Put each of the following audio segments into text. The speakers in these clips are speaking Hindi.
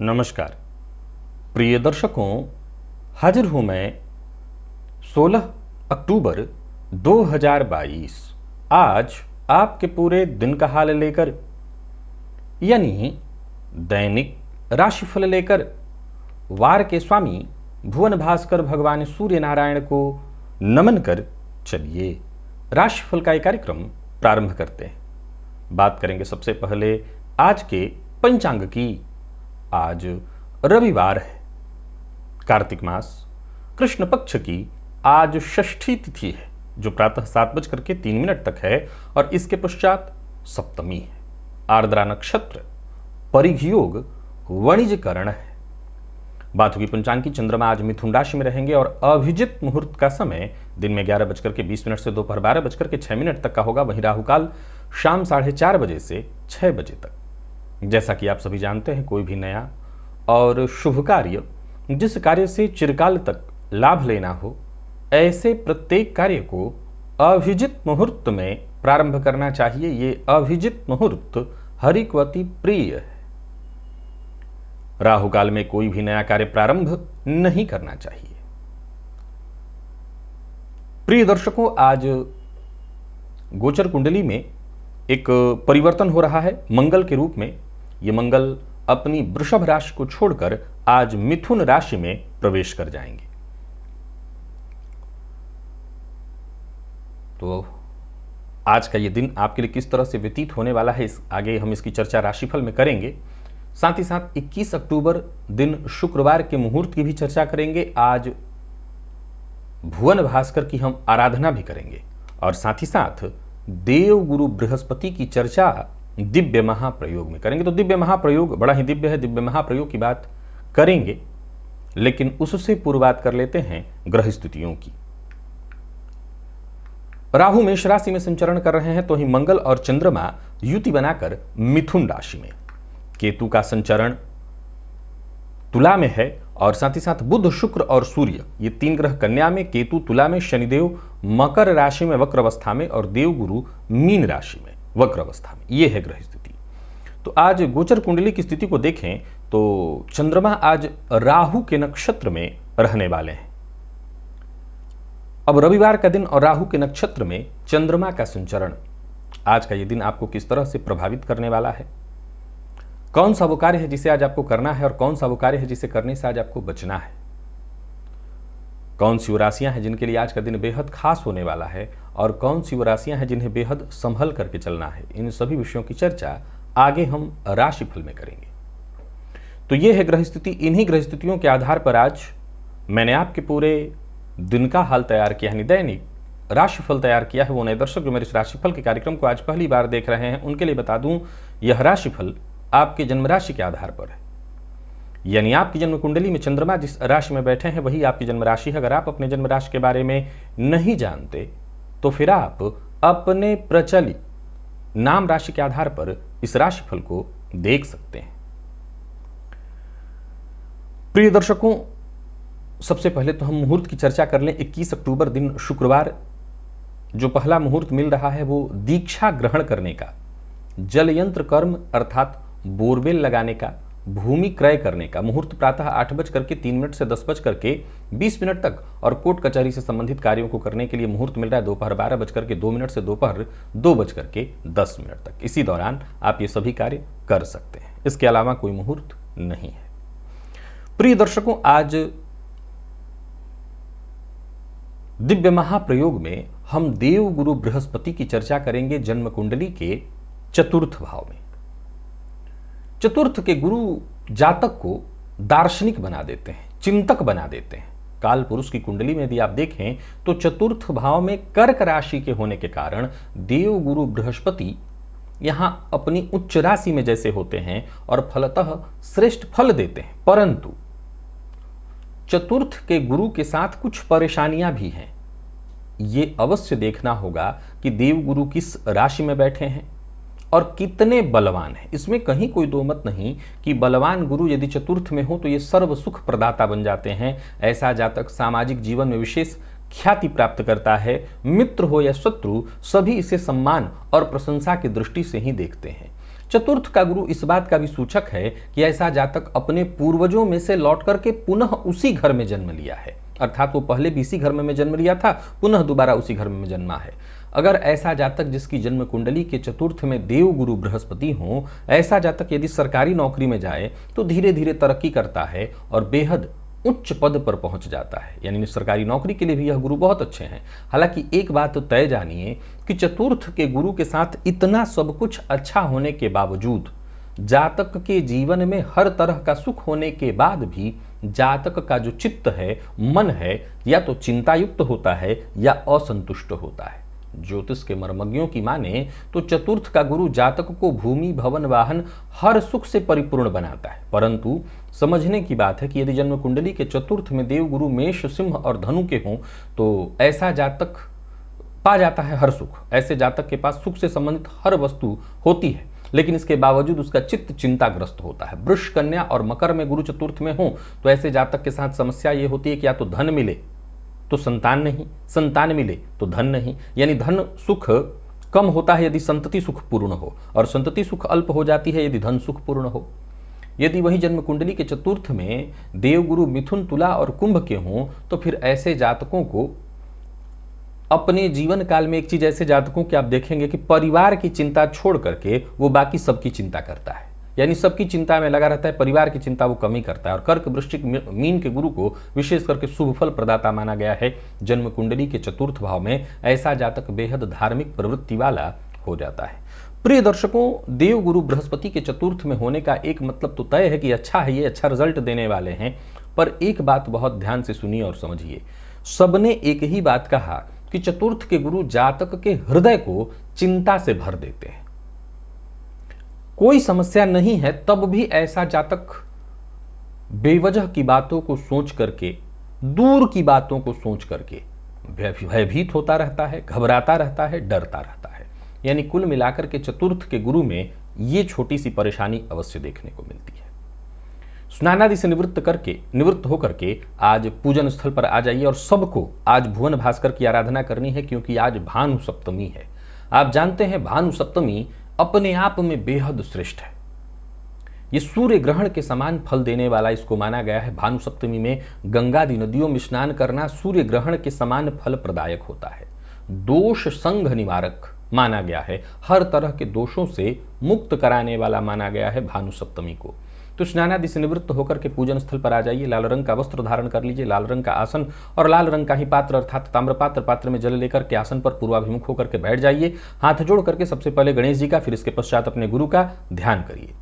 नमस्कार प्रिय दर्शकों, हाजिर हूं मैं 16 अक्टूबर 2022 आज आपके पूरे दिन का हाल लेकर, यानी दैनिक राशिफल लेकर वार के स्वामी भुवन भास्कर भगवान सूर्य नारायण को नमन कर चलिए राशिफल का एक कार्यक्रम प्रारंभ करते हैं। बात करेंगे सबसे पहले आज के पंचांग की। आज रविवार है, कार्तिक मास कृष्ण पक्ष की आज षष्ठी तिथि है, जो प्रातः 7:03 तक है और इसके पश्चात सप्तमी है। आर्द्रा नक्षत्र, परिघ योग, वणिज करण है। बात होगी पंचांग की। चंद्रमा आज मिथुन राशि में रहेंगे और अभिजित मुहूर्त का समय दिन में 11:20 से दोपहर 12:06 तक का होगा। वहीं राहुकाल शाम 4:30 बजे से 6 बजे तक। जैसा कि आप सभी जानते हैं, कोई भी नया और शुभ कार्य, जिस कार्य से चिरकाल तक लाभ लेना हो, ऐसे प्रत्येक कार्य को अभिजित मुहूर्त में प्रारंभ करना चाहिए। ये अभिजित मुहूर्त हरि को अति प्रिय है। राहुकाल में कोई भी नया कार्य प्रारंभ नहीं करना चाहिए। प्रिय दर्शकों, आज गोचर कुंडली में एक परिवर्तन हो रहा है मंगल के रूप में। ये मंगल अपनी वृषभ राशि को छोड़कर आज मिथुन राशि में प्रवेश कर जाएंगे। तो आज का ये दिन आपके लिए किस तरह से व्यतीत होने वाला है, इस आगे हम इसकी चर्चा राशिफल में करेंगे। साथ ही साथ 21 अक्टूबर दिन शुक्रवार के मुहूर्त की भी चर्चा करेंगे। आज भुवन भास्कर की हम आराधना भी करेंगे और साथ ही साथ देव गुरु बृहस्पति की चर्चा दिव्य महाप्रयोग में करेंगे। तो दिव्य महाप्रयोग बड़ा ही दिव्य है, दिव्य महाप्रयोग की बात करेंगे, लेकिन उससे पूर्व बात कर लेते हैं ग्रह स्थितियों की। राहु मेष राशि में संचरण कर रहे हैं, तो ही मंगल और चंद्रमा युति बनाकर मिथुन राशि में। केतु का संचरण तुला में है और साथ ही साथ बुध, शुक्र और सूर्य, ये 3 ग्रह कन्या में, केतु तुला में, शनिदेव मकर राशि में वक्र अवस्था में और देवगुरु मीन राशि में वक्र अवस्था में। ये है ग्रह स्थिति। तो आज गोचर कुंडली की स्थिति को देखें तो चंद्रमा आज राहु के नक्षत्र में रहने वाले हैं। अब रविवार का दिन और राहु के नक्षत्र में चंद्रमा का संचरण, आज का ये दिन आपको किस तरह से प्रभावित करने वाला है, कौन सा वो कार्य है जिसे आज आपको करना है और कौन सा वो कार्य है जिसे करने से आज आपको बचना है, कौन सी वो राशियां हैं जिनके लिए आज का दिन बेहद खास होने वाला है और कौन सी वो राशियां हैं जिन्हें बेहद संभल करके चलना है, इन सभी विषयों की चर्चा आगे हम राशिफल में करेंगे। तो ये है ग्रह स्थिति। इन्हीं ग्रह स्थितियों के आधार पर आज मैंने आपके पूरे दिन का हाल तैयार किया, यानी दैनिक राशिफल तैयार किया है। वो नए दर्शक जो मेरे इस राशिफल के कार्यक्रम को आज पहली बार देख रहे हैं, उनके लिए बता दूं, यह राशिफल आपके जन्म राशि के आधार पर है, यानी आपकी जन्म कुंडली में चंद्रमा जिस राशि में बैठे हैं वही आपकी जन्म राशि है। अगर आप अपने जन्म राशि के बारे में नहीं जानते तो फिर आप अपने प्रचलित नाम राशि के आधार पर इस राशिफल को देख सकते हैं। प्रिय दर्शकों, सबसे पहले तो हम मुहूर्त की चर्चा कर लें। 21 अक्टूबर दिन शुक्रवार जो पहला मुहूर्त मिल रहा है वो दीक्षा ग्रहण करने का, जल यंत्र कर्म अर्थात बोरवेल लगाने का, भूमि क्रय करने का। मुहूर्त प्रातः 8:03 से 10:20 तक और कोर्ट कचहरी से संबंधित कार्यों को करने के लिए मुहूर्त मिल रहा है दोपहर 12:02 से दोपहर 2:10 तक। इसी दौरान आप ये सभी कार्य कर सकते हैं, इसके अलावा कोई मुहूर्त नहीं है। प्रिय दर्शकों, आज दिव्य महाप्रयोग में हम देव गुरु बृहस्पति की चर्चा करेंगे जन्म कुंडली के चतुर्थ भाव में। चतुर्थ के गुरु जातक को दार्शनिक बना देते हैं, चिंतक बना देते हैं। काल पुरुष की कुंडली में यदि आप देखें तो चतुर्थ भाव में कर्क राशि के होने के कारण देव गुरु बृहस्पति यहां अपनी उच्च राशि में जैसे होते हैं और फलतः श्रेष्ठ फल देते हैं, परंतु चतुर्थ के गुरु के साथ कुछ परेशानियां भी हैं। ये अवश्य देखना होगा कि देव गुरु किस राशि में बैठे हैं और कितने बलवान हैं। इसमें कहीं कोई दो मत नहीं कि बलवान गुरु यदि चतुर्थ में हो तो ये सर्व सुख प्रदाता बन जाते हैं। ऐसा जातक सामाजिक जीवन में विशेष ख्याति प्राप्त करता है। मित्र हो या शत्रु सभी इसे सम्मान और प्रशंसा की दृष्टि से ही देखते हैं। चतुर्थ का गुरु इस बात का भी सूचक है कि ऐसा जातक अपने पूर्वजों में से लौट करके पुनः उसी घर में जन्म लिया है, अर्थात वो पहले भी इसी घर में जन्म लिया था, पुनः दोबारा उसी घर में जन्मा है। अगर ऐसा जातक जिसकी जन्म कुंडली के चतुर्थ में देव गुरु बृहस्पति हो, ऐसा जातक यदि सरकारी नौकरी में जाए तो धीरे धीरे तरक्की करता है और बेहद उच्च पद पर पहुंच जाता है। यानी सरकारी नौकरी के लिए भी यह गुरु बहुत अच्छे हैं। हालांकि एक बात तय जानिए कि चतुर्थ के गुरु के साथ इतना सब कुछ अच्छा होने के बावजूद जातक के जीवन में हर तरह का सुख होने के बाद भी जातक का जो चित्त है, मन है, या तो चिंतायुक्त होता है या असंतुष्ट होता है। ज्योतिष के मर्मज्ञों की माने तो चतुर्थ का गुरु जातक को भूमि, भवन, वाहन हर सुख से परिपूर्ण बनाता है, परंतु समझने की बात है कि यदि जन्म कुंडली के चतुर्थ में देव गुरु मेष, सिंह और धनु के हों तो ऐसा जातक पा जाता है हर सुख। ऐसे जातक के पास सुख से संबंधित हर वस्तु होती है, लेकिन इसके बावजूद उसका चित्त चिंताग्रस्त होता है। वृष, कन्या और मकर में गुरु चतुर्थ में हो तो ऐसे जातक के साथ समस्या ये होती है कि या तो धन मिले तो संतान नहीं, संतान मिले तो धन नहीं। यानी धन सुख कम होता है यदि संतति सुख पूर्ण हो, और संतति सुख अल्प हो जाती है यदि धन सुख पूर्ण हो। यदि वही जन्म कुंडली के चतुर्थ में देवगुरु मिथुन, तुला और कुंभ के हों तो फिर ऐसे जातकों को अपने जीवन काल में एक चीज ऐसे जातकों की आप देखेंगे कि परिवार की चिंता छोड़ करके वो बाकी सबकी चिंता करता है। यानी सबकी चिंता में लगा रहता है, परिवार की चिंता वो कम ही करता है। और कर्क, वृश्चिक, मीन के गुरु को विशेष करके शुभ फल प्रदाता माना गया है। जन्म कुंडली के चतुर्थ भाव में ऐसा जातक बेहद धार्मिक प्रवृत्ति वाला हो जाता है। प्रिय दर्शकों, देव गुरु बृहस्पति के चतुर्थ में होने का एक मतलब तो तय है कि अच्छा है, ये अच्छा रिजल्ट देने वाले हैं, पर एक बात बहुत ध्यान से सुनिए और समझिए। सबने एक ही बात कहा कि चतुर्थ के गुरु जातक के हृदय को चिंता से भर देते हैं। कोई समस्या नहीं है तब भी ऐसा जातक बेवजह की बातों को सोच करके, दूर की बातों को सोच करके भयभीत होता रहता है, घबराता रहता है, डरता रहता है। यानी कुल मिलाकर के चतुर्थ के गुरु में ये छोटी सी परेशानी अवश्य देखने को मिलती है। स्नानादि से निवृत्त होकर के आज पूजन स्थल पर आ जाइए और सबको आज भुवन भास्कर की आराधना करनी है, क्योंकि आज भानु सप्तमी है। आप जानते हैं भानु सप्तमी अपने आप में बेहद श्रेष्ठ है। ये सूर्य ग्रहण के समान फल देने वाला इसको माना गया है। भानु सप्तमी में गंगादि नदियों में स्नान करना सूर्य ग्रहण के समान फल प्रदायक होता है। दोष संघ निवारक माना गया है, हर तरह के दोषों से मुक्त कराने वाला माना गया है भानु सप्तमी को। तो स्नानादि से निवृत्त होकर के पूजन स्थल पर आ जाइए, लाल रंग का वस्त्र धारण कर लीजिए, लाल रंग का आसन और लाल रंग का ही पात्र अर्थात ताम्रपात्र, पात्र में जल लेकर के आसन पर पूर्वाभिमुख होकर के बैठ जाइए। हाथ जोड़ करके सबसे पहले गणेश जी का, फिर इसके पश्चात अपने गुरु का ध्यान करिए।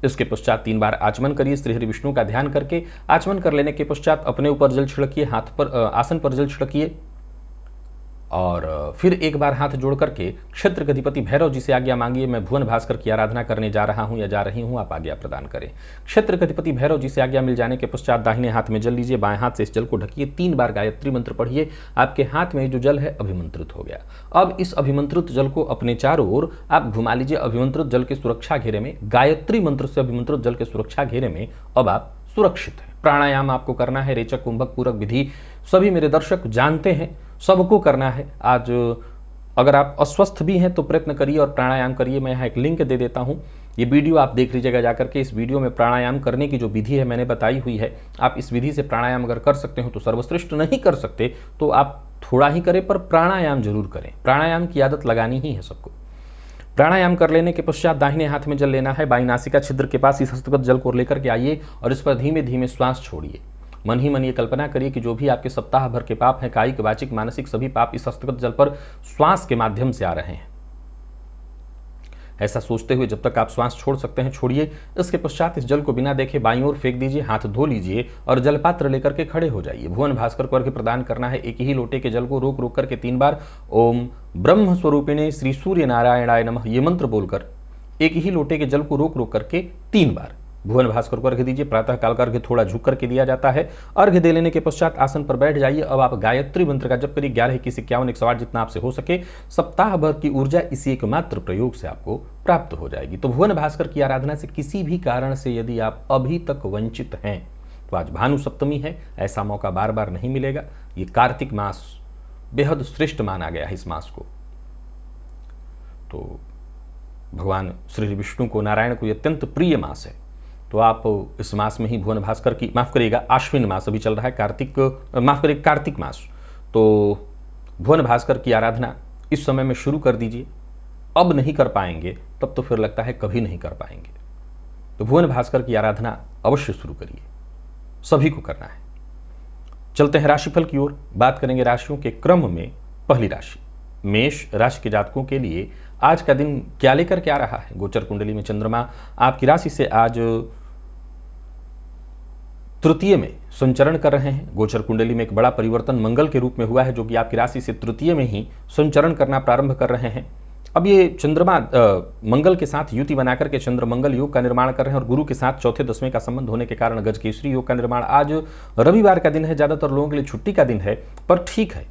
इसके पश्चात 3 बार आचमन करिए श्री हरि विष्णु का ध्यान करके। आचमन कर लेने के पश्चात अपने ऊपर जल छिड़किए, हाथ पर आसन पर जल छिड़किए और फिर एक बार हाथ जोड़ करके क्षेत्र के अधिपति भैरव जी से आज्ञा मांगिए। मैं भुवन भास्कर की आराधना करने जा रहा हूं या जा रही हूं, आप आज्ञा प्रदान करें। क्षेत्र के अधिपति भैरव जी से आज्ञा मिल जाने के पश्चात दाहिने हाथ में जल लीजिए, बाएं हाथ से इस जल को ढकिए, 3 बार गायत्री मंत्र पढ़िए। आपके हाथ में जो जल है अभिमंत्रित हो गया। अब इस अभिमंत्रित जल को अपने चारों ओर आप घुमा लीजिए। अभिमंत्रित जल के सुरक्षा घेरे में, गायत्री मंत्र से अभिमंत्रित जल के सुरक्षा घेरे में अब आप सुरक्षित हैं। प्राणायाम आपको करना है, रेचक, कुंभक, पूरक विधि सभी मेरे दर्शक जानते हैं, सबको करना है। आज अगर आप अस्वस्थ भी हैं तो प्रयत्न करिए और प्राणायाम करिए। मैं यहाँ एक लिंक दे देता हूँ, ये वीडियो आप देख लीजिएगा जाकर के। इस वीडियो में प्राणायाम करने की जो विधि है मैंने बताई हुई है। आप इस विधि से प्राणायाम अगर कर सकते हो तो सर्वश्रेष्ठ, नहीं कर सकते तो आप थोड़ा ही करें पर प्राणायाम जरूर करें। प्राणायाम की आदत लगानी ही है सबको। प्राणायाम कर लेने के पश्चात दाहिने हाथ में जल लेना है, बाई नासिका छिद्र के पास इस हस्तगत जल को लेकर के आइए और इस पर धीमे धीमे श्वास छोड़िए। मन ही मन ये कल्पना करिए कि जो भी आपके सप्ताह भर के पाप हैं, कायिक, वाचिक, मानसिक, सभी पाप इस हस्तगत जल पर श्वास के माध्यम से आ रहे हैं। ऐसा सोचते हुए जब तक आप श्वास छोड़ सकते हैं छोड़िए। इसके पश्चात इस जल को बिना देखे बाईं ओर फेंक दीजिए, हाथ धो लीजिए और जलपात्र लेकर के खड़े हो जाइए। भुवन भास्कर को अर्घ्य प्रदान करना है। एक ही लोटे के जल को रोक रोक करके 3 बार ओम ब्रह्म स्वरूपिणे श्री सूर्य नारायणाय नमः ये मंत्र बोलकर एक ही लोटे के जल को रोक रोक करके 3 बार भुवन भास्कर को अर्घ्य दीजिए। प्रातः काल का अर्घ्य थोड़ा झुक करके दिया जाता है। अर्घ्य दे लेने के पश्चात आसन पर बैठ जाइए। अब आप गायत्री मंत्र का जप करिए 11 21 51 108 जितना आपसे हो सके। सप्ताह भर की ऊर्जा इसी एकमात्र प्रयोग से आपको प्राप्त हो जाएगी। तो भुवन भास्कर की आराधना से किसी भी कारण से यदि आप अभी तक वंचित हैं तो आज भानु सप्तमी है, ऐसा मौका बार बार नहीं मिलेगा। ये कार्तिक मास बेहद श्रेष्ठ माना गया है इस मास को। तो भगवान श्री विष्णु को, नारायण को ये अत्यंत प्रिय मास है। तो आप इस मास में ही भुवन भास्कर की, माफ करिएगा आश्विन मास अभी चल रहा है, कार्तिक मास, तो भुवन भास्कर की आराधना इस समय में शुरू कर दीजिए। अब नहीं कर पाएंगे तब तो फिर लगता है कभी नहीं कर पाएंगे। तो भुवन भास्कर की आराधना अवश्य शुरू करिए, सभी को करना है। चलते हैं राशिफल की ओर, बात करेंगे राशियों के क्रम में। पहली राशि मेष राशि के जातकों के लिए आज का दिन क्या लेकर के आ रहा है। गोचर कुंडली में चंद्रमा आपकी राशि से आज तृतीय में संचरण कर रहे हैं। गोचर कुंडली में एक बड़ा परिवर्तन मंगल के रूप में हुआ है, जो कि आपकी राशि से तृतीय में ही संचरण करना प्रारंभ कर रहे हैं। अब ये चंद्रमा मंगल के साथ युति बनाकर के चंद्र मंगल योग का निर्माण कर रहे हैं और गुरु के साथ चौथे 10वें का संबंध होने के कारण गजकेसरी योग का निर्माण। आज रविवार का दिन है, ज्यादातर लोगों के लिए छुट्टी का दिन है, पर ठीक है।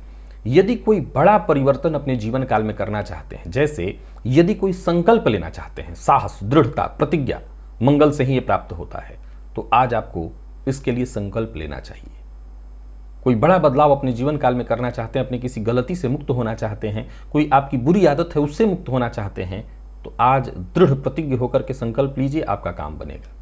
यदि कोई बड़ा परिवर्तन अपने जीवन काल में करना चाहते हैं, जैसे यदि कोई संकल्प लेना चाहते हैं, साहस, दृढ़ता, प्रतिज्ञा मंगल से ही ये प्राप्त होता है, तो आज आपको इसके लिए संकल्प लेना चाहिए। कोई बड़ा बदलाव अपने जीवन काल में करना चाहते हैं, अपनी किसी गलती से मुक्त होना चाहते हैं, कोई आपकी बुरी आदत है उससे मुक्त होना चाहते हैं, तो आज दृढ़ प्रतिज्ञ होकर के संकल्प लीजिए, आपका काम बनेगा।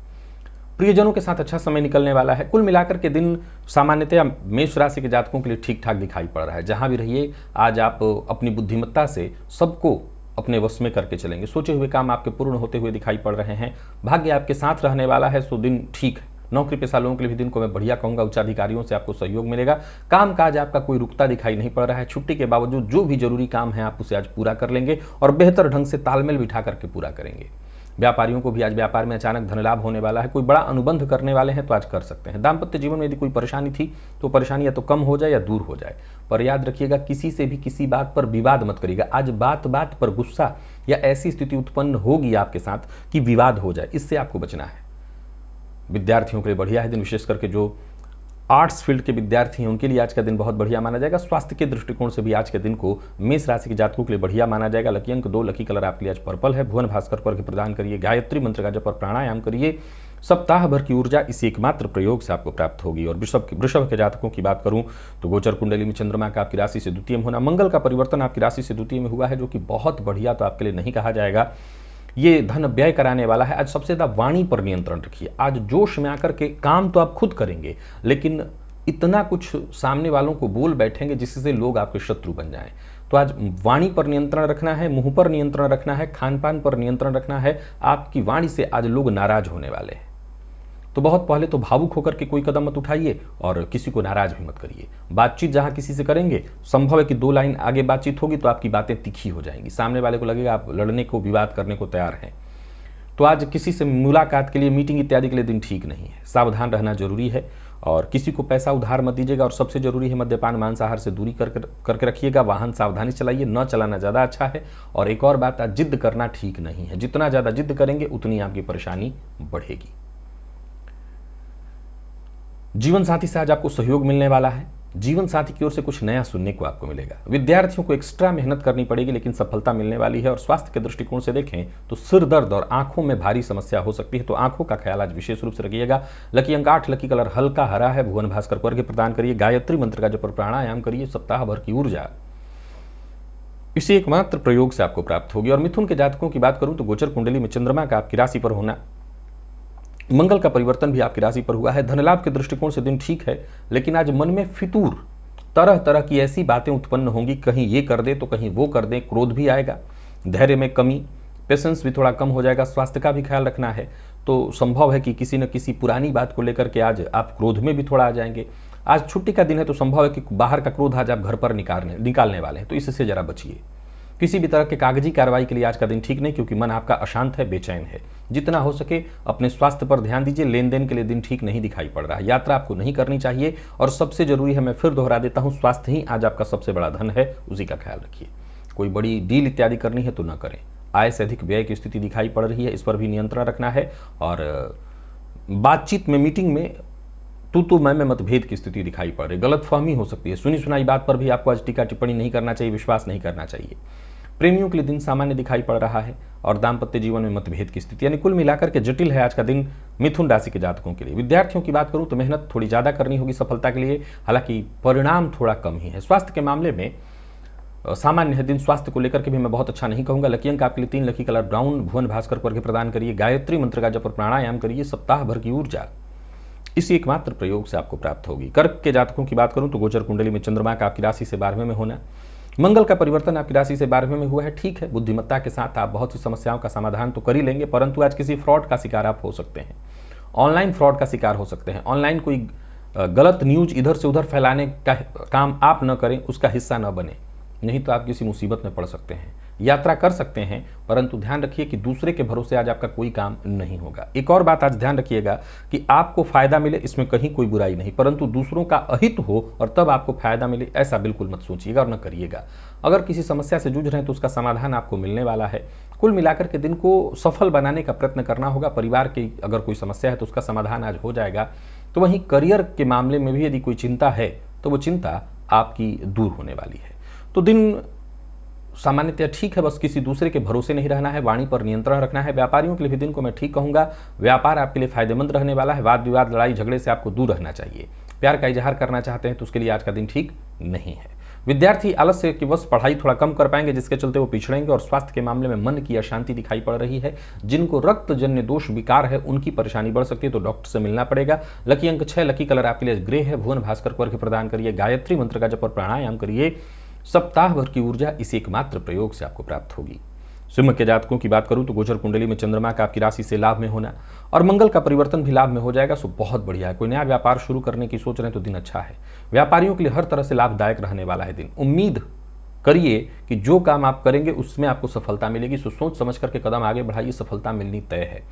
प्रियजनों के साथ अच्छा समय निकलने वाला है। कुल मिलाकर के दिन सामान्यतया मेष राशि के जातकों के लिए ठीक ठाक दिखाई पड़ रहा है। जहां भी रहिए आज आप अपनी बुद्धिमत्ता से सबको अपने वश में करके चलेंगे। सोचे हुए काम आपके पूर्ण होते हुए दिखाई पड़ रहे हैं। भाग्य आपके साथ रहने वाला है, सो दिन ठीक है। नौकरी पेशा लोगों के लिए भी दिन को मैं बढ़िया कहूंगा। उच्चाधिकारियों से आपको सहयोग मिलेगा। काम काज आपका कोई रुकता दिखाई नहीं पड़ रहा है। छुट्टी के बावजूद जो भी जरूरी काम है आप उसे आज पूरा कर लेंगे और बेहतर ढंग से तालमेल बिठा करके पूरा करेंगे। व्यापारियों को भी आज व्यापार में अचानक धन लाभ होने वाला है। कोई बड़ा अनुबंध करने वाले हैं तो आज कर सकते हैं। दाम्पत्य जीवन में यदि कोई परेशानी थी तो परेशानी या तो कम हो जाए या दूर हो जाए, पर याद रखिएगा किसी से भी किसी बात पर विवाद मत करिएगा। आज बात बात पर गुस्सा या ऐसी स्थिति उत्पन्न होगी आपके साथ कि विवाद हो जाए, इससे आपको बचना है। विद्यार्थियों के लिए बढ़िया है दिन, विशेष करके जो आर्ट्स फील्ड के विद्यार्थी हैं उनके लिए आज का दिन बहुत बढ़िया माना जाएगा। स्वास्थ्य के दृष्टिकोण से भी आज के दिन को मेष राशि के जातकों के लिए बढ़िया माना जाएगा। लकी अंक 2, लकी कलर आपके लिए आज पर्पल है। भुवन भास्कर को अर्घ्य प्रदान करिए, गायत्री मंत्र का जप और प्राणायाम करिए। सप्ताह भर की ऊर्जा इसी एकमात्र प्रयोग से आपको प्राप्त होगी। और वृषभ के जातकों की बात करूं तो गोचर कुंडली में चंद्रमा का आपकी राशि से द्वितीय में होना, मंगल का परिवर्तन आपकी राशि से द्वितीय में हुआ है, जो कि बहुत बढ़िया तो आपके लिए नहीं कहा जाएगा। ये धन व्यय कराने वाला है। आज सबसे ज्यादा वाणी पर नियंत्रण रखिए। आज जोश में आकर के काम तो आप खुद करेंगे, लेकिन इतना कुछ सामने वालों को बोल बैठेंगे जिससे लोग आपके शत्रु बन जाएं। तो आज वाणी पर नियंत्रण रखना है, मुंह पर नियंत्रण रखना है, खान पान पर नियंत्रण रखना है। आपकी वाणी से आज लोग नाराज होने वाले हैं। तो बहुत पहले तो भावुक होकर के कोई कदम मत उठाइए और किसी को नाराज भी मत करिए। बातचीत जहां किसी से करेंगे, संभव है कि 2 लाइन आगे बातचीत होगी तो आपकी बातें तीखी हो जाएंगी। सामने वाले को लगेगा आप लड़ने को, विवाद करने को तैयार हैं। तो आज किसी से मुलाकात के लिए, मीटिंग इत्यादि के लिए दिन ठीक नहीं है। सावधान रहना जरूरी है और किसी को पैसा उधार मत दीजिएगा। और सबसे जरूरी है मद्यपान मांसाहार से दूरी करके रखिएगा। वाहन सावधानी चलाइए, न चलाना ज़्यादा अच्छा है। और एक और बात, आज जिद करना ठीक नहीं है। जितना ज़्यादा जिद करेंगे उतनी आपकी परेशानी बढ़ेगी। जीवन साथी से आज आपको सहयोग मिलने वाला है। जीवन साथी की ओर से कुछ नया सुनने को आपको मिलेगा। विद्यार्थियों को एक्स्ट्रा मेहनत करनी पड़ेगी, लेकिन सफलता मिलने वाली है। और स्वास्थ्य के दृष्टिकोण से देखें तो सिर दर्द और आंखों में भारी समस्या हो सकती है, तो आंखों का ख्याल आज विशेष रूप से रखिएगा। लकी अंक 8, लकी कलर हल्का हरा है। भुवन भास्कर को अर्घ्य प्रदान करिए, गायत्री मंत्र का जप और प्राणायाम करिए। सप्ताह भर की ऊर्जा इसी एकमात्र प्रयोग से आपको प्राप्त होगी। और मिथुन के जातकों की बात करूं तो गोचर कुंडली में चंद्रमा का आपकी राशि पर होना, मंगल का परिवर्तन भी आपकी राशि पर हुआ है। धन लाभ के दृष्टिकोण से दिन ठीक है, लेकिन आज मन में फितूर तरह तरह की ऐसी बातें उत्पन्न होंगी, कहीं ये कर दे तो कहीं वो कर दे। क्रोध भी आएगा, धैर्य में कमी, पेशेंस भी थोड़ा कम हो जाएगा। स्वास्थ्य का भी ख्याल रखना है। तो संभव है कि किसी न किसी पुरानी बात को लेकर के आज आप क्रोध में भी थोड़ा आ जाएंगे। आज छुट्टी का दिन है तो संभव है कि बाहर का क्रोध आज आप घर पर निकालने वाले हैं, तो इससे जरा बचिए। किसी भी तरह के कागजी कार्रवाई के लिए आज का दिन ठीक नहीं, क्योंकि मन आपका अशांत है, बेचैन है। जितना हो सके अपने स्वास्थ्य पर ध्यान दीजिए। लेन देन के लिए दिन ठीक नहीं दिखाई पड़ रहा है। यात्रा आपको नहीं करनी चाहिए, और सबसे जरूरी है, मैं फिर दोहरा देता हूं, स्वास्थ्य ही आज आपका सबसे बड़ा धन है, उसी का ख्याल रखिए। कोई बड़ी डील इत्यादि करनी है तो ना करें। आय से अधिक व्यय की स्थिति दिखाई पड़ रही है, इस पर भी नियंत्रण रखना है। और बातचीत में, मीटिंग में तू मैं में मतभेद की स्थिति दिखाई पड़ रही है, गलतफहमी हो सकती है। सुनी सुनाई बात पर भी आपको आज टीका टिप्पणी नहीं करना चाहिए, विश्वास नहीं करना चाहिए। प्रेमियों के लिए दिन सामान्य दिखाई पड़ रहा है, और दाम्पत्य जीवन में मतभेद की स्थिति, यानी कुल मिलाकर के जटिल है आज का दिन मिथुन राशि के जातकों के लिए। विद्यार्थियों की बात करूं तो मेहनत थोड़ी ज्यादा करनी होगी सफलता के लिए, हालांकि परिणाम थोड़ा कम ही है। स्वास्थ्य के मामले में सामान्य है दिन। स्वास्थ्य को लेकर के भी मैं बहुत अच्छा नहीं कहूंगा। लकी अंक आपके लिए 3, लकी कलर ब्राउन। भुवन भास्कर को अर्घ्य प्रदान करिए, गायत्री मंत्र का जप और प्राणायाम करिए। सप्ताह भर की ऊर्जा इसी एकमात्र प्रयोग से आपको प्राप्त होगी। कर्क के जातकों की बात करूं तो गोचर कुंडली में चंद्रमा का आपकी राशि से 12वें में होना, मंगल का परिवर्तन आपकी राशि से 12वें में हुआ है। ठीक है, बुद्धिमत्ता के साथ आप बहुत सी समस्याओं का समाधान तो कर ही लेंगे, परंतु आज किसी फ्रॉड का शिकार आप हो सकते हैं। ऑनलाइन फ्रॉड का शिकार हो सकते हैं। ऑनलाइन कोई गलत न्यूज इधर से उधर फैलाने का काम आप न करें, उसका हिस्सा न बने, नहीं तो आप किसी मुसीबत में पड़ सकते हैं। यात्रा कर सकते हैं, परंतु ध्यान रखिए कि दूसरे के भरोसे आज आपका कोई काम नहीं होगा। एक और बात आज ध्यान रखिएगा कि आपको फायदा मिले, इसमें कहीं कोई बुराई नहीं, परंतु दूसरों का अहित हो और तब आपको फायदा मिले, ऐसा बिल्कुल मत सोचिएगा और न करिएगा। अगर किसी समस्या से जूझ रहे हैं तो उसका समाधान आपको मिलने वाला है। कुल मिलाकर के दिन को सफल बनाने का प्रयत्न करना होगा। परिवार की अगर कोई समस्या है तो उसका समाधान आज हो जाएगा। तो वहीं करियर के मामले में भी यदि कोई चिंता है तो वो चिंता आपकी दूर होने वाली है। तो दिन सामान्यतः ठीक है, बस किसी दूसरे के भरोसे नहीं रहना है, वाणी पर नियंत्रण रखना है। व्यापारियों के लिए भी दिन को मैं ठीक कहूंगा। व्यापार आपके लिए फायदेमंद रहने वाला है। वाद विवाद, लड़ाई झगड़े से आपको दूर रहना चाहिए। प्यार का इजहार करना चाहते हैं तो उसके लिए आज का दिन ठीक नहीं है। विद्यार्थी आलस्य के वश पढ़ाई थोड़ा कम कर पाएंगे, जिसके चलते वो पिछड़ेंगे। और स्वास्थ्य के मामले में मन की अशांति दिखाई पड़ रही है। जिनको रक्तजन्य दोष विकार है उनकी परेशानी बढ़ सकती है, तो डॉक्टर से मिलना पड़ेगा। लकी अंक 6, लकी कलर आपके लिए ग्रे है। भुवन भास्कर को अर्घ्य प्रदान करिए, गायत्री मंत्र का जप और प्राणायाम करिए। सप्ताह भर की ऊर्जा इसी एकमात्र प्रयोग से आपको प्राप्त होगी। सिंह के जातकों की बात करूं तो गोचर कुंडली में चंद्रमा का आपकी राशि से लाभ में होना और मंगल का परिवर्तन भी लाभ में हो जाएगा, सो बहुत बढ़िया है। कोई नया व्यापार शुरू करने की सोच रहे हैं तो दिन अच्छा है। व्यापारियों के लिए हर तरह से लाभदायक रहने वाला है दिन। उम्मीद करिए कि जो काम आप करेंगे उसमें आपको सफलता मिलेगी, सो सोच समझ करके कदम आगे बढ़ाइए, सफलता मिलनी तय है।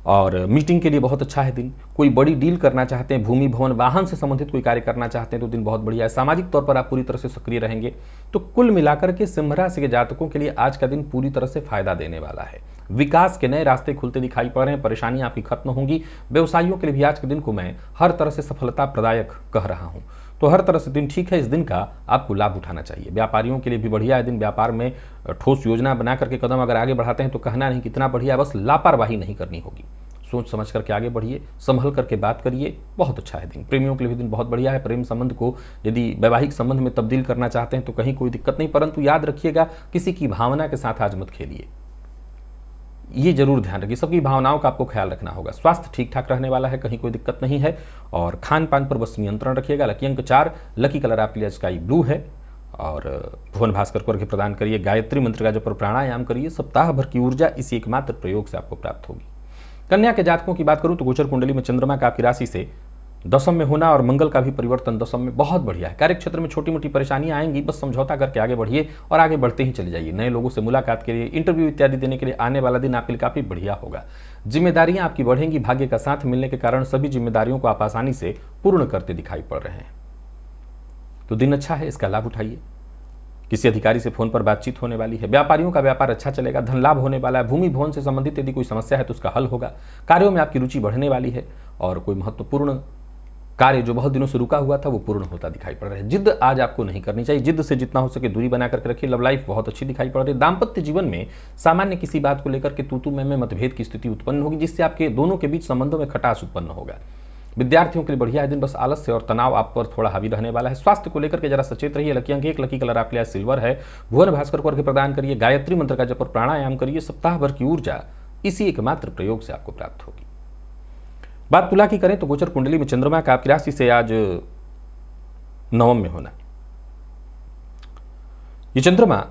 और मीटिंग के लिए बहुत अच्छा है दिन। कोई बड़ी डील करना चाहते हैं, भूमि भवन वाहन से संबंधित कोई कार्य करना चाहते हैं तो दिन बहुत बढ़िया है। सामाजिक तौर पर आप पूरी तरह से सक्रिय रहेंगे। तो कुल मिलाकर के सिंह राशि के जातकों के लिए आज का दिन पूरी तरह से फायदा देने वाला है। विकास के नए रास्ते खुलते दिखाई पड़ रहे हैं, परेशानी आपकी खत्म होंगी। व्यवसायियों के लिए भी आज के दिन को मैं हर तरह से सफलता प्रदायक कह रहा हूं। तो हर तरह से दिन ठीक है, इस दिन का आपको लाभ उठाना चाहिए। व्यापारियों के लिए भी बढ़िया है दिन। व्यापार में ठोस योजना बना करके कदम अगर आगे बढ़ाते हैं तो कहना नहीं कितना बढ़िया, बस लापरवाही नहीं करनी होगी। सोच समझ करके आगे बढ़िए, संभल करके बात करिए, बहुत अच्छा है दिन। प्रेमियों के लिए भी दिन बहुत बढ़िया है। प्रेम संबंध को यदि वैवाहिक संबंध में तब्दील करना चाहते हैं तो कहीं कोई दिक्कत नहीं, परंतु याद रखिएगा किसी की भावना के साथ आज मत खेलिए, ये जरूर ध्यान रखिए। सबकी भावनाओं का आपको ख्याल रखना होगा। स्वास्थ्य ठीक ठाक रहने वाला है, कहीं कोई दिक्कत नहीं है। और खान पान पर बस नियंत्रण रखिएगा। लकी अंक 4, लकी कलर आपके लिए स्काई ब्लू है। और भुवन भास्कर को अर्घ्य प्रदान करिए, गायत्री मंत्र का जप और प्राणायाम करिए। सप्ताह भर की ऊर्जा इसी एकमात्र प्रयोग से आपको प्राप्त होगी। कन्या के जातकों की बात करूं तो गोचर कुंडली में चंद्रमा का आपकी राशि से दशम में होना और मंगल का भी परिवर्तन दशम में बहुत बढ़िया है। कार्यक्षेत्र में छोटी मोटी परेशानियां आएंगी, बस समझौता करके आगे बढ़िए और आगे बढ़ते ही चले जाइए। नए लोगों से मुलाकात के लिए, इंटरव्यू इत्यादि देने के लिए आने वाला दिन आपके लिए काफी बढ़िया होगा। जिम्मेदारियां आपकी बढ़ेंगी। भाग्य का साथ मिलने के कारण सभी जिम्मेदारियों को आप आसानी से पूर्ण करते दिखाई पड़ रहे हैं। तो दिन अच्छा है, इसका लाभ उठाइए। किसी अधिकारी से फोन पर बातचीत होने वाली है। व्यापारियों का व्यापार अच्छा चलेगा, धन लाभ होने वाला है। भूमि भवन से संबंधित यदि कोई समस्या है तो उसका हल होगा। कार्यों में आपकी रुचि बढ़ने वाली है और कोई महत्वपूर्ण कार्य जो बहुत दिनों से रुका हुआ था वो पूर्ण होता दिखाई पड़ रहा है। जिद आज आपको नहीं करनी चाहिए, जिद से जितना हो सके दूरी बना करके रखिए। लव लाइफ बहुत अच्छी दिखाई पड़ रही है। दाम्पत्य जीवन में सामान्य किसी बात को लेकर के तू मैं मतभेद की स्थिति उत्पन्न होगी, जिससे आपके दोनों के बीच संबंधों में खटास उत्पन्न होगा। विद्यार्थियों के लिए बढ़िया है दिन, बस आलस्य और तनाव आप पर थोड़ा हावी रहने वाला है। स्वास्थ्य को लेकर के जरा सचेत रहिए। लकी अंक 1, लकी कलर आपके लिए सिल्वर है। भुवन भास्कर को अर्घ्य प्रदान करिए, गायत्री मंत्र का जप और प्राणायाम करिए। सप्ताह भर की ऊर्जा इसी एकमात्र प्रयोग से आपको प्राप्त होगी। बात तुला की करें तो गोचर कुंडली में चंद्रमा का आपकी राशि से आज नवम में होना। ये चंद्रमा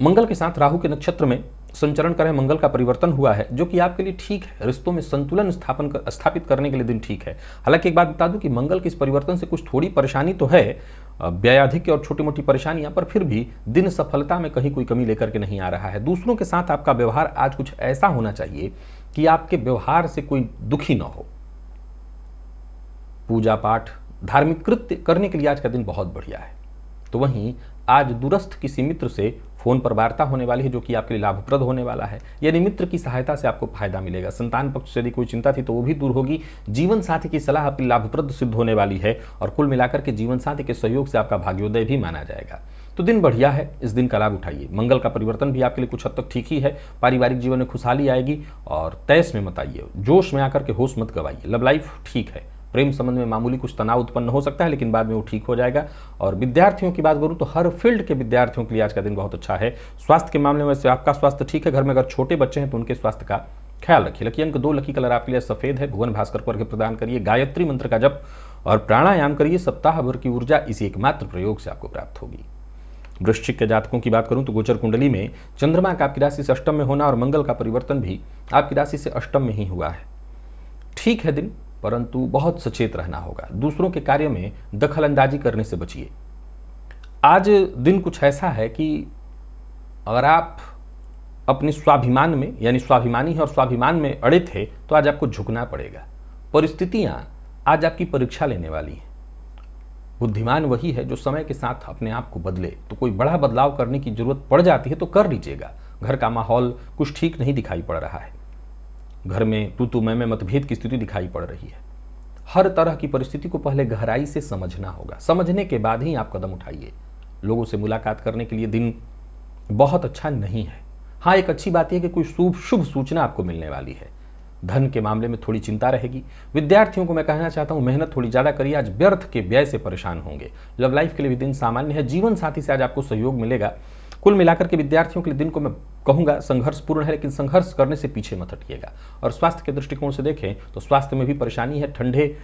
मंगल के साथ राहु के नक्षत्र में संचरण करें, मंगल का परिवर्तन हुआ है, जो कि आपके लिए ठीक है। रिश्तों में संतुलन स्थापित करने के लिए दिन ठीक है। हालांकि एक बात बता दूं कि मंगल के इस परिवर्तन से कुछ थोड़ी परेशानी तो है, व्ययाधिक्य और छोटी मोटी परेशानियां, पर फिर भी दिन सफलता में कहीं कोई कमी लेकर के नहीं आ रहा है। दूसरों के साथ आपका व्यवहार आज कुछ ऐसा होना चाहिए कि आपके व्यवहार से कोई दुखी न हो। पूजा पाठ, धार्मिक कृत्य करने के लिए आज का दिन बहुत बढ़िया है। तो वहीं आज दूरस्थ किसी मित्र से फोन पर वार्ता होने वाली है, जो कि आपके लिए लाभप्रद होने वाला है। यानी मित्र की सहायता से आपको फायदा मिलेगा। संतान पक्ष से यदि कोई चिंता थी तो वो भी दूर होगी। जीवन साथी की सलाह आपकी लाभप्रद सिद्ध होने वाली है और कुल मिलाकर के जीवन साथी के सहयोग से आपका भाग्योदय भी माना जाएगा। तो दिन बढ़िया है, इस दिन का लाभ उठाइए। मंगल का परिवर्तन भी आपके लिए कुछ हद तक ठीक ही है। पारिवारिक जीवन में खुशहाली आएगी और तैश में मत आइए, जोश में आकर के होश मत गवाइए। लव लाइफ ठीक है। प्रेम संबंध में मामूली कुछ तनाव उत्पन्न हो सकता है, लेकिन बाद में वो ठीक हो जाएगा। और विद्यार्थियों की बात करूं तो हर फील्ड के विद्यार्थियों के लिए आज का दिन बहुत अच्छा है। स्वास्थ्य के मामले में से आपका स्वास्थ्य ठीक है। घर में अगर छोटे बच्चे हैं तो उनके स्वास्थ्य का ख्याल रखिए। लकी अंक 2, लकी कलर आपके लिए सफेद है। भुवन भास्कर को अर्घ्य प्रदान करिए, गायत्री मंत्र का जप और प्राणायाम करिए। सप्ताह भर की ऊर्जा इसी एकमात्र प्रयोग से आपको प्राप्त होगी। वृश्चिक के जातकों की बात करूं तो गोचर कुंडली में चंद्रमा का आपकी राशि से अष्टम में होना और मंगल का परिवर्तन भी आपकी राशि से अष्टम में ही हुआ है। ठीक है दिन, परंतु बहुत सचेत रहना होगा। दूसरों के कार्य में दखल अंदाजी करने से बचिए। आज दिन कुछ ऐसा है कि अगर आप अपने स्वाभिमान में, यानी स्वाभिमानी है और स्वाभिमान में अड़े थे, तो आज आपको झुकना पड़ेगा। परिस्थितियां आज आपकी परीक्षा लेने वाली हैं। बुद्धिमान वही है जो समय के साथ अपने आप को बदले। तो कोई बड़ा बदलाव करने की जरूरत पड़ जाती है तो कर लीजिएगा। घर का माहौल कुछ ठीक नहीं दिखाई पड़ रहा है। घर में तू मैं मतभेद की स्थिति दिखाई पड़ रही है। हर तरह की परिस्थिति को पहले गहराई से समझना होगा। समझने के बाद ही आप कदम उठाइए। लोगों से मुलाकात करने के लिए दिन बहुत अच्छा नहीं है। हाँ, एक अच्छी बात यह कि कोई शुभ सूचना आपको मिलने वाली है। धन के मामले में थोड़ी चिंता रहेगी। विद्यार्थियों को मैं कहना चाहता हूं, मेहनत थोड़ी ज्यादा करिए। आज व्यर्थ के व्यय से परेशान होंगे। लव लाइफ के लिए भी दिन सामान्य है। जीवन साथी से आज आपको सहयोग मिलेगा। कुल मिलाकर के विद्यार्थियों के लिए दिन को मैं कहूंगा संघर्षपूर्ण है, लेकिन संघर्ष करने से पीछे मत हटिएगा। और स्वास्थ्य के दृष्टिकोण से देखें तो स्वास्थ्य में भी परेशानी है। ठंडे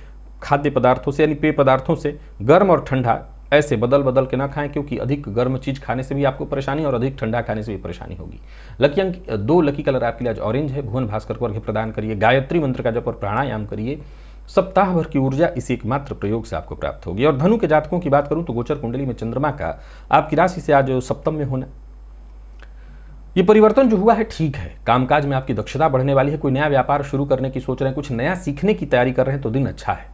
खाद्य पदार्थों से, यानी पेय पदार्थों से, गर्म और ठंडा ऐसे बदल बदल के ना खाएं, क्योंकि अधिक गर्म चीज खाने से भी आपको परेशानी और अधिक ठंडा खाने से भी परेशानी होगी। लकी अंक 2, लकी कलर आपके लिए आज ऑरेंज है। भुवन भास्कर को अर्घ्य प्रदान करिए, गायत्री मंत्र का जप और प्राणायाम करिए। सप्ताह भर की ऊर्जा इसी एकमात्र प्रयोग से आपको प्राप्त होगी। और धनु के जातकों की बात करूं तो गोचर कुंडली में चंद्रमा का आपकी राशि से आज सप्तम में होना, ये परिवर्तन जो हुआ है ठीक है। कामकाज में आपकी दक्षता बढ़ने वाली है। कोई नया व्यापार शुरू करने की सोच रहे हैं, कुछ नया सीखने की तैयारी कर रहे हैं, तो दिन अच्छा है।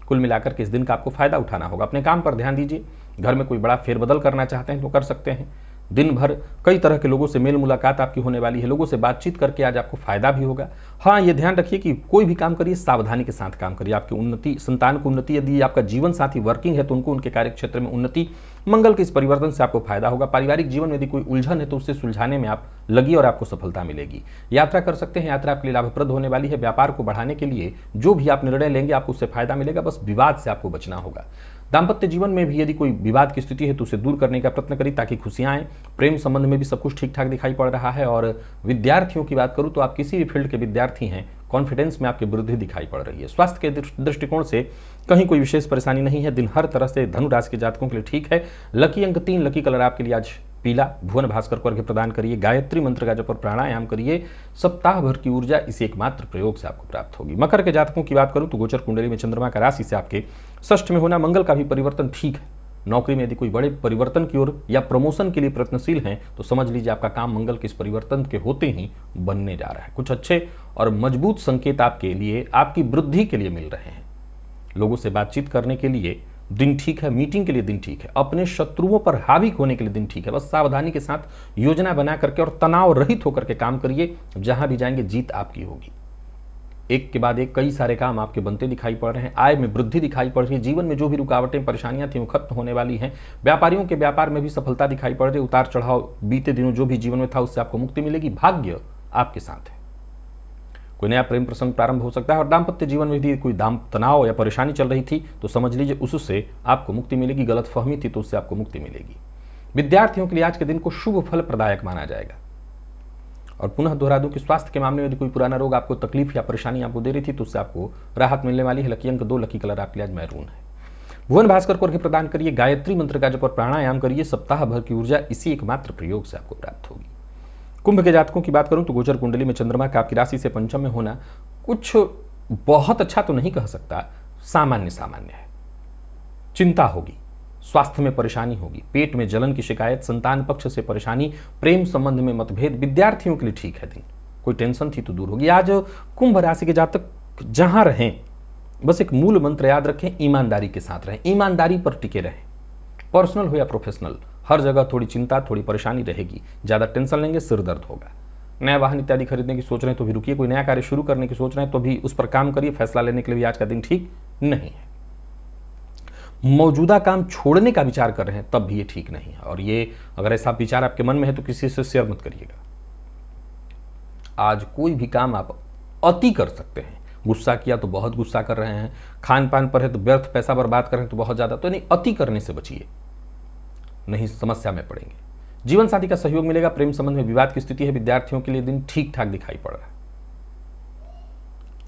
कुल मिलाकर के इस दिन का आपको फायदा उठाना होगा। अपने काम पर ध्यान दीजिए। घर में कोई बड़ा फेरबदल करना चाहते हैं तो कर सकते हैं। दिन भर कई तरह के लोगों से मेल मुलाकात आपकी होने वाली है। लोगों से बातचीत करके आज आपको फायदा भी होगा। हाँ, ये ध्यान रखिए कि कोई भी काम करिए सावधानी के साथ काम करिए। आपकी उन्नति, संतान को उन्नति, यदि आपका जीवन साथी वर्किंग है तो उनको उनके कार्य क्षेत्र में उन्नति। मंगल के इस परिवर्तन से आपको फायदा होगा। पारिवारिक जीवन में यदि कोई उलझन है तो उससे सुलझाने में आप लगी और आपको सफलता मिलेगी। यात्रा कर सकते हैं, यात्रा आपके लिए लाभप्रद होने वाली है। व्यापार को बढ़ाने के लिए जो भी आप निर्णय लेंगे आपको उससे फायदा मिलेगा। बस विवाद से आपको बचना होगा। दाम्पत्य जीवन में भी यदि कोई विवाद की स्थिति है तो उसे दूर करने का प्रयत्न करिए ताकि खुशियां आए। प्रेम संबंध में भी सब कुछ ठीक ठाक दिखाई पड़ रहा है। और विद्यार्थियों की बात करूं तो आप किसी भी फील्ड के विद्यार्थी हैं, कॉन्फिडेंस में आपकी वृद्धि दिखाई पड़ रही है। स्वास्थ्य के दृष्टिकोण से कहीं कोई विशेष परेशानी नहीं है। दिन हर तरह से धनु राशि के जातकों के लिए ठीक है। लकी अंक 3, लकी कलर आपके लिए आज पीला। भुवन भास्कर को अर्घ्य प्रदान करिए, गायत्री मंत्र का जप और प्राणायाम करिए। सप्ताह भर की ऊर्जा इसी एकमात्र प्रयोग से आपको प्राप्त होगी। मकर के जातकों की बात करूं तो गोचर कुंडली में चंद्रमा का राशि से आपके षष्ठ में होना, मंगल का भी परिवर्तन ठीक है। नौकरी में यदि कोई बड़े परिवर्तन की ओर या प्रमोशन के लिए प्रयत्नशील हैं तो समझ लीजिए आपका काम मंगल के इस परिवर्तन के होते ही बनने जा रहा है। कुछ अच्छे और मजबूत संकेत आपके लिए, आपकी वृद्धि के लिए मिल रहे हैं। लोगों से बातचीत करने के लिए दिन ठीक है। मीटिंग के लिए दिन ठीक है। अपने शत्रुओं पर हावी होने के लिए दिन ठीक है। बस सावधानी के साथ योजना बना करके और तनाव रहित होकर के काम करिए। जहां भी जाएंगे जीत आपकी होगी। एक के बाद एक कई सारे काम आपके बनते दिखाई पड़ रहे हैं। आय में वृद्धि दिखाई पड़ रही है। जीवन में जो भी रुकावटें, परेशानियां थी वो खत्म होने वाली हैं। व्यापारियों के व्यापार में भी सफलता दिखाई पड़ रही है। उतार चढ़ाव बीते दिनों जो भी जीवन में था उससे आपको मुक्ति मिलेगी। भाग्य आपके साथ है। कोई नया प्रेम प्रसंग प्रारंभ हो सकता है। और दाम्पत्य जीवन में भी कोई तनाव या परेशानी चल रही थी तो समझ लीजिए उससे आपको मुक्ति मिलेगी। गलतफहमी थी तो उससे आपको मुक्ति मिलेगी। विद्यार्थियों के लिए आज के दिन को शुभ फल प्रदायक माना जाएगा। और पुनः दोहरा दूं कि स्वास्थ्य के मामले में यदि कोई पुराना रोग आपको तकलीफ या परेशानी आपको दे रही थी तो उससे आपको राहत मिलने वाली है। लकी अंक 2, लकी कलर आपके लिए आज मैरून है। भुवन भास्कर को अर्घ्य प्रदान करिए, गायत्री मंत्र का जप और प्राणायाम करिए। सप्ताह भर की ऊर्जा इसी एकमात्र प्रयोग से आपको प्राप्त होगी। कुंभ के जातकों की बात करूं तो गोचर कुंडली में चंद्रमा का आपकी राशि से पंचम में होना कुछ बहुत अच्छा तो नहीं कह सकता, सामान्य सामान्य है। चिंता होगी, स्वास्थ्य में परेशानी होगी, पेट में जलन की शिकायत, संतान पक्ष से परेशानी, प्रेम संबंध में मतभेद। विद्यार्थियों के लिए ठीक है दिन, कोई टेंशन थी तो दूर होगी। आज कुंभ राशि के जातक जहां रहें बस एक मूल मंत्र याद रखें, ईमानदारी के साथ रहें, ईमानदारी पर टिके रहें। पर्सनल हो या प्रोफेशनल, हर जगह थोड़ी चिंता थोड़ी परेशानी रहेगी। ज़्यादा टेंशन लेंगे सिर दर्द होगा। नया वाहन इत्यादि खरीदने की सोच रहे हैं तो भी रुकिए, कोई नया कार्य शुरू करने की सोच रहे हैं तो भी उस पर काम करिए। फैसला लेने के लिए भी आज का दिन ठीक नहीं है। मौजूदा काम छोड़ने का विचार कर रहे हैं तब भी ये ठीक नहीं है, और ये अगर ऐसा विचार आपके मन में है तो किसी से शेयर मत करिएगा। आज कोई भी काम आप अति कर सकते हैं। गुस्सा किया तो बहुत गुस्सा कर रहे हैं, खान पान पर है तो व्यर्थ पैसा बर्बाद कर रहे हैं तो बहुत ज़्यादा, तो नहीं, अति करने से बचिए, नहीं समस्या में पड़ेंगे। जीवन साथी का सहयोग मिलेगा। प्रेम संबंध में विवाद की स्थिति है। विद्यार्थियों के लिए दिन ठीक ठाक दिखाई पड़ रहा है।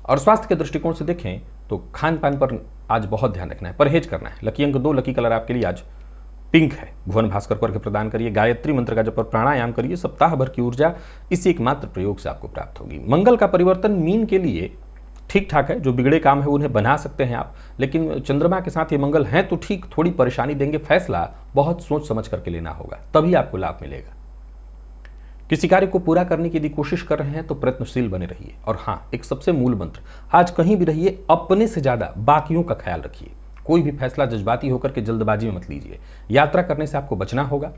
और स्वास्थ्य के दृष्टिकोण से देखें तो खान पान पर आज बहुत ध्यान रखना है, परहेज करना है। लकी अंक 2, लकी कलर आपके लिए आज पिंक है। भुवन भास्कर को अर्घ्य प्रदान करिए, गायत्री मंत्र का जप और प्राणायाम करिए। सप्ताह भर की ऊर्जा इसी एकमात्र प्रयोग से आपको प्राप्त होगी। मंगल का परिवर्तन मीन के लिए ठीक ठाक है। जो बिगड़े काम है उन्हें बना सकते हैं आप, लेकिन चंद्रमा के साथ ये मंगल हैं तो ठीक, थोड़ी परेशानी देंगे। फैसला बहुत सोच समझ करके लेना होगा, तभी आपको लाभ मिलेगा। किसी कार्य को पूरा करने की यदि कोशिश कर रहे हैं तो प्रयत्नशील बने रहिए। और हाँ, एक सबसे मूल मंत्र, आज कहीं भी रहिए अपने से ज्यादा बाकियों का ख्याल रखिए। कोई भी फैसला जज्बाती होकर के जल्दबाजी में मत लीजिए। यात्रा करने से आपको बचना होगा।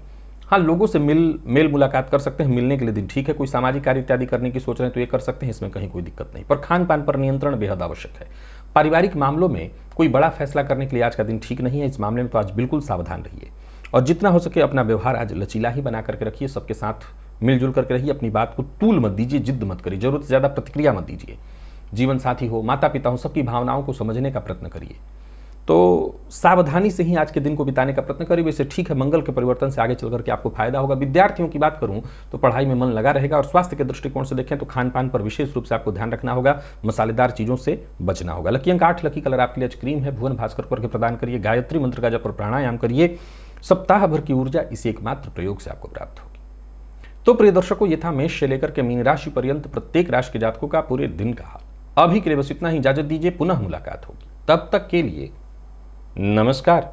हाँ, लोगों से मेल मुलाकात कर सकते हैं, मिलने के लिए दिन ठीक है। कोई सामाजिक कार्य इत्यादि करने की सोच रहे हैं तो ये कर सकते हैं, इसमें कहीं कोई दिक्कत नहीं। पर खान पान पर नियंत्रण बेहद आवश्यक है। पारिवारिक मामलों में कोई बड़ा फैसला करने के लिए आज का दिन ठीक नहीं है। इस मामले में तो आज बिल्कुल सावधान रहिए, और जितना हो सके अपना व्यवहार आज लचीला ही बना करके रखिए। सबके साथ मिलजुल करके रहिए। अपनी बात को तूल मत दीजिए, जिद्द मत करिए, जरूरत से ज़्यादा प्रतिक्रिया मत दीजिए। जीवन साथी हो, माता पिता हो, सबकी भावनाओं को समझने का प्रयत्न करिए। तो सावधानी से ही आज के दिन को बिताने का प्रयत्न करिए। वैसे ठीक है, मंगल के परिवर्तन से आगे चल करके आपको फायदा होगा। विद्यार्थियों की बात करूं तो पढ़ाई में मन लगा रहेगा। और स्वास्थ्य के दृष्टिकोण से देखें तो खान पान पर विशेष रूप से आपको ध्यान रखना होगा, मसालेदार चीजों से बचना होगा। लकी अंक 8, लकी कलर आपके लिए क्रीम है। भुवन भास्कर को अर्घ्य प्रदान करिए, गायत्री मंत्र का जप और प्राणायाम करिए। सप्ताह भर की ऊर्जा इसी एकमात्र प्रयोग से आपको प्राप्त होगी। तो प्रिय दर्शकों, ये था मेष से लेकर के मीन राशि पर्यंत प्रत्येक राशि के जातकों का पूरे दिन का हाल। अभी के लिए बस इतना ही, इजाजत दीजिए, पुनः मुलाकात होगी। तब तक के लिए नमस्कार।